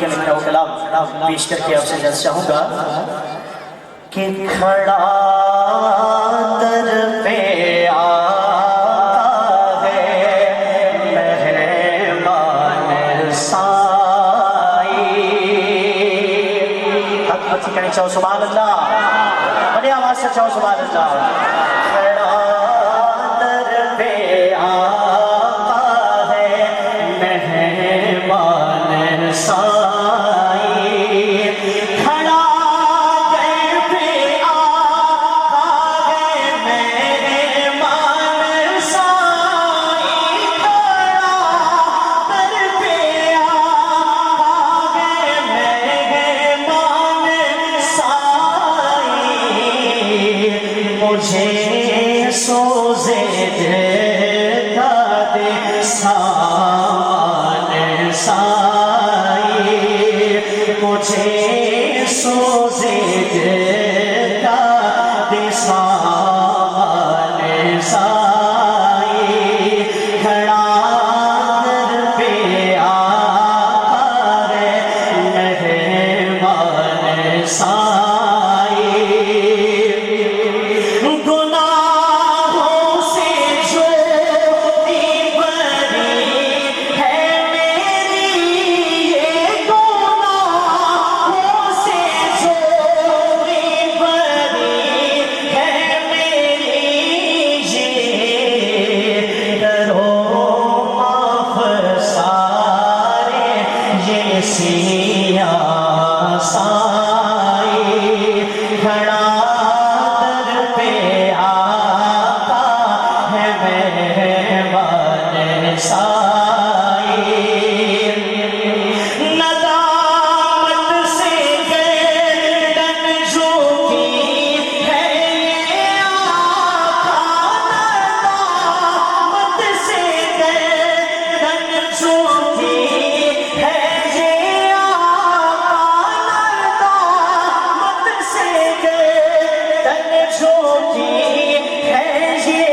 کے لکھا ہوا کلام پیش کر کے آپ سے جلس چاہوں گا کہ کھڑا در پہ آقا ہے مہربان سائی. حق بچی کہنے چاہو سبحان اللہ, بڑی آواز سے چاہو سبحان اللہ. کھڑا در پہ آقا ہے مہربان سائی. کھڑا در پہ آقا ہے مہربان سائی. کھڑا در پہ آقا ہے مہربان سائی. مجھے سوزے دیتا دے سامان سائی. مجھے سوزے دیتا دے سامان سائی. کھڑا در پہ آقا ہے مہربان سائی. گناہوں سے جو بری ہے میری یہ, گناہوں سے جو بری ہے میری یہ, کرو معاف سارے یہ سیاہ سائی. کھڑا در پہ آقا ہے مہربان سائی. ندامت سے گردن جھکی ہے یہ آقا, ندامت سے گردن جھکی ہے یہ آقا, ندامت سے گردن جھکی ہے یہ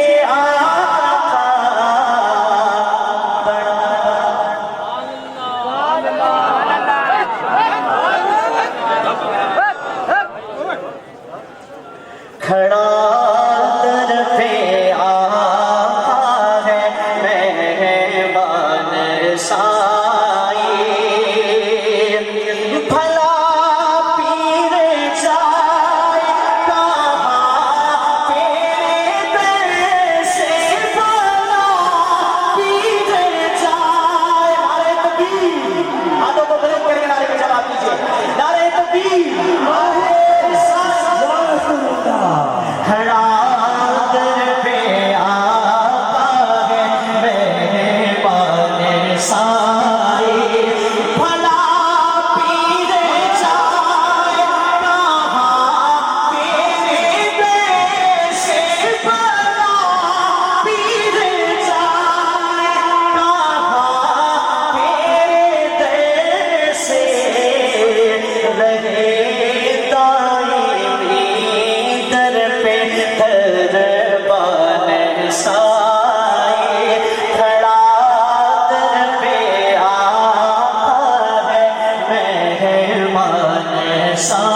کھڑا در پہ آقا ہے مہربان سائی. بھلا پیر جائے کہاں تیرے در سے, بھلا پیر جائے. نعرہ تکبیر, ہاتھوں کو بلند کر کے نعرے کا جواب دیجیے. نعرہ تکبیر. کھڑا در پہ آقا ہے مہربان سائی. بھلا پیر جائے کہاں تیرے در سے, بھلا پیر جائے کہاں تیرے در سے, رہے دائمی در پہ مہربان سائی. کھڑا در پہ آقا ہے مہربان سائی.